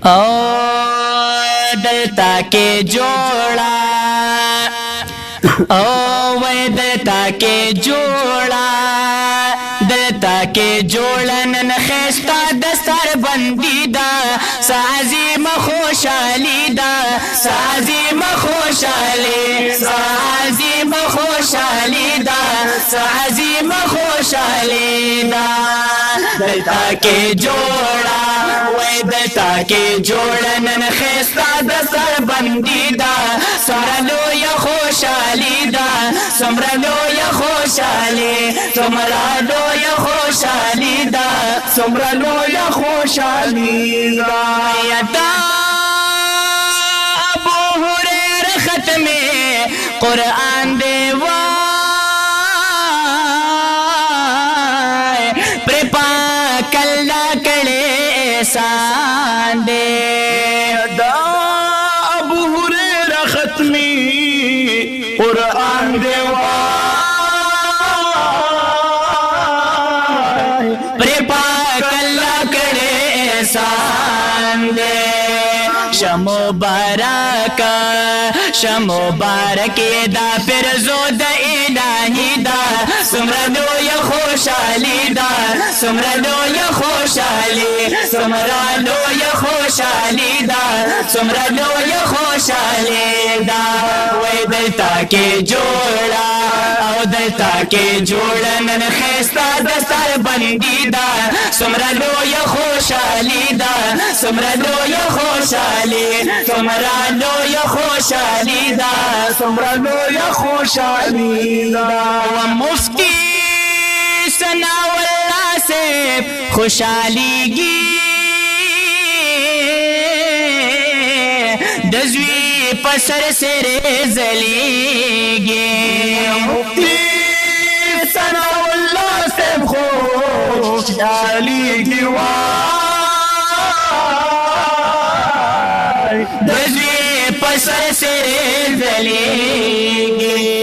او دلتا کے جوڑا او وے دلتا کے جوڑا دلتا کے جوڑا نن خیستا دستار بندی دا سازیم خوشالی دا سازیم خوشالی سازیم خوشالی دا سازیم خوشالی دا دلتا کے جوڑا وے دلتا کے جوڑا نن خیستا دستار بندی دا سمرلو یا خوشالی دا سمرلو یا خوشالی سمرلو یا خوشالی دا سمرلو یا خوشالی دا یتا ابو ہریر ختم قرآن دے وائے پر پاک اللہ کڑے احسان دے دا ابو ہریر ختمی قرآن دے وائے پر پاک اللہ کڑے احسان دے شمو بارک دا پر زود الہی دا سمرلو یا خوشالی دا سمرلو یا خوشالی سمرلو یا خوشالی دا سمرلو یا خوشالی دا وے دلتا کے جوڑا او دلتا کے جوڑا نن خیستا دستار بندی دا سمرلو یا خوشالی دا سمرلو یا خوشالی سمرلو یا خوشالی دا سمرلو یا خوشالی دا مفتی ثناء اللہ سے خوشالی گی دزوی پسر سے ریزلی گی مفتی ثناء اللہ سے خوشالی گی دزوی پسر سے ریزلی گی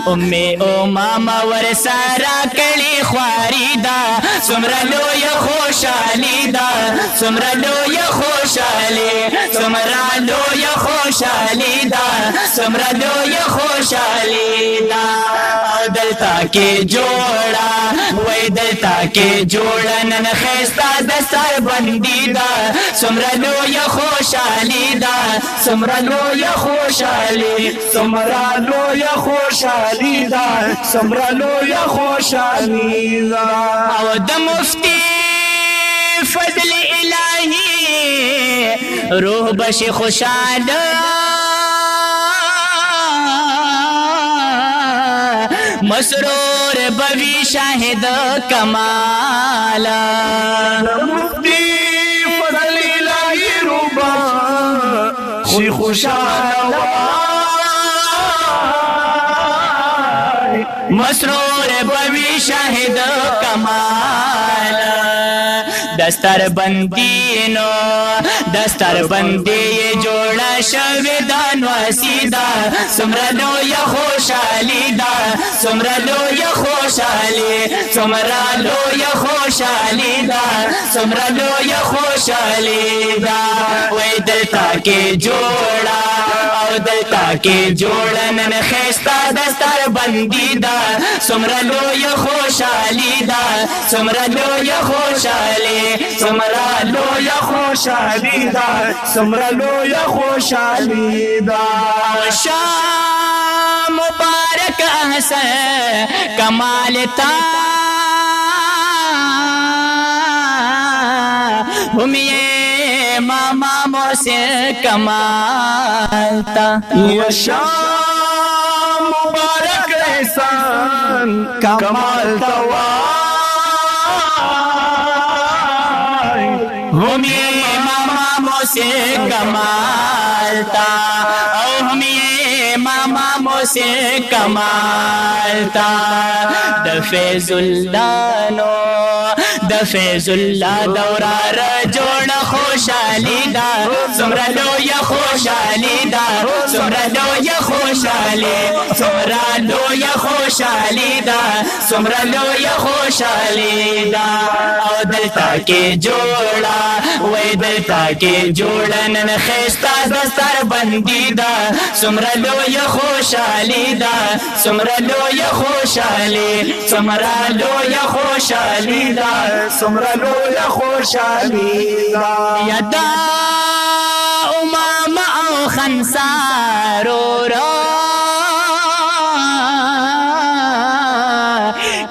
امامہ ورسارا کلی خواری دا سمرلو یا خوشالی دا سمرلو یا خوشالی سمرلو یا خوشالی دا سمرلو یا خوشالی دا دلتا کے جوڑا وے دلتا کے جوڑا نن خیستا دستار بندی دا سمرلو یا خوشالی دا سمرلو یا خوشالی سمرلو یا خوشالی دا سمرلو یا خوشالی دا او د مفتی فضل الہی روح بش خوشال مسرور بوی شاہد کمال مفتی فضل الہی روبا شی خوشال مسرور بوی شاہد کمال دستر بندینو دستر بندی جوڑا شویدان وسیدہ سمرلو یا خوشالی دا سمرلو یا خوشالی سمرلو یا خوشالی دا سمرلو یا خوشالی دا وے دلتا کے جوڑا او دلتا کے جوڑا نن خیستا دستر بندی دا سمرلو یا خوشالی دا سمرلو یا خوشالی سمرلو یا خوشالی دا سمرلو یا خوشالی دا شام مبارک احسن کمال تا ہم یہ ماما موسیقی کمال تا یا شام مبارک احسان کمال توائی ہم یہ ماما موسیقی کمال تا او ہم یہ ماما موسیقی کمال تا د فیض اللہ نو د فیض الله دورار جوړ خوشالي دا سمرا لوی خوشالي دا سمرا لوی خوشالي سمرا لوی خوشالي دا سمرا لوی خوشالي دا او دلتا کې جوړا وې دلتا کې جوړا نن خستا دستر بندي دا سمرا لوی خوشالي دا سمرا لوی خوشالي سمرا لوی خوشالي دا سمرا لوی خوشالي دا یدا امام او خنسار را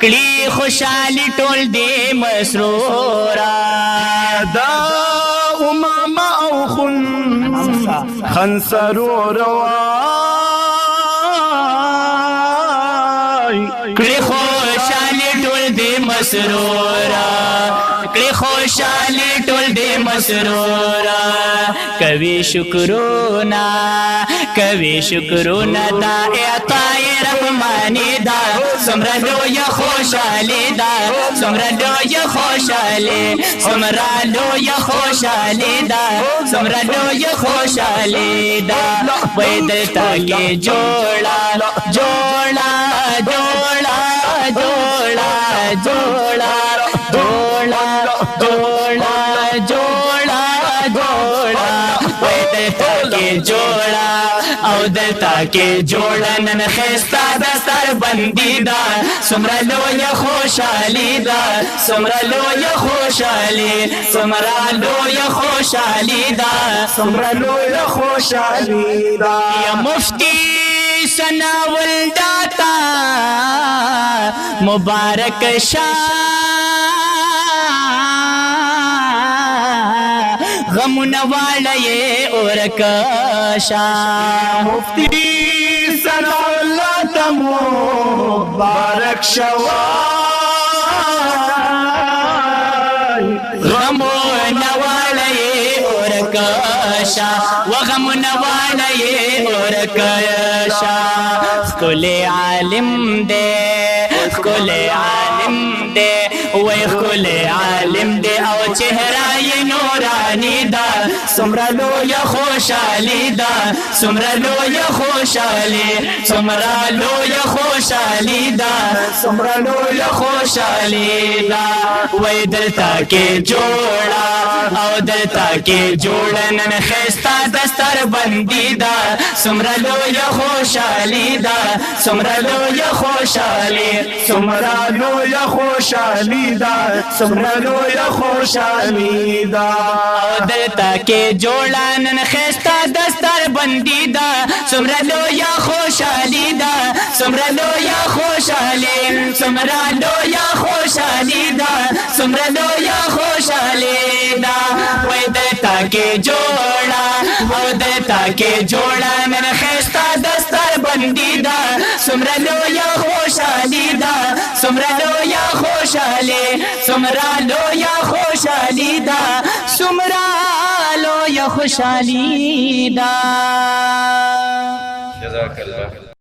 کړي خوشالي ټول دې مسرورا دا امام او خنسر روای کړي خوشالي ټول دې مسرورا کړي خوشالي ټول دې مسرورا کوي شکرونا دا اعطای رحمانی دا سمرا لوی خوشالي دا سمرا لوی خوشالي سمرا لوی خوشالي دا سمرا لوی خوشالي دا وې دلتا کې جوړا جوړا جوړا جوړا جوړا جوړا جوړا جوړا جوړا وې دلتا کې جوړا او دلتا کې جوړا نن خستا دستر بندي دا سمرا لوی خوشالي دا سمرا لوی خوشالي سمرا لوی خوشالي دا سمرا لوی خوشالي دا یا مفتی سناول داتا مبارک شاہ غمنا والے اور کشا مفتی سنا اللہ تمو بارک شوای غمنا والے اور کشا وغمنا والے اور کشا کل عالم دے کل عالم دے وی کل عالم دے او چہرہ نورانی دا سمرا لوی خوشالي دا سمرا لوی خوشالي سمرا لوی خوشالي دا سمرا لوی خوشالي دا وی دلتا کې جوړا او دلتا کې جوړا نن خستا دستر بندي دا سمرا لوی خوشالي دا سمرا لوی خوشالي سمرا لوی خوشالي دا سمرا لوی خوشالي دا او دلتا کې جوړا نن خستا دستر بندي دا سمرا لوی خوشالي دا سمرا لوی خوشالي سمرا لوی خوشالي دا سمرا لوی خوشالي دا وې دلتا کې جوړا او دلتا کې جوړا نن خستا دستر بندي دا سمرا لوی خوشالي دا سمرا لوی خوشالي سمرا لوی خوشالي دا سمرا لوی خوشالي دا جزاک اللہ.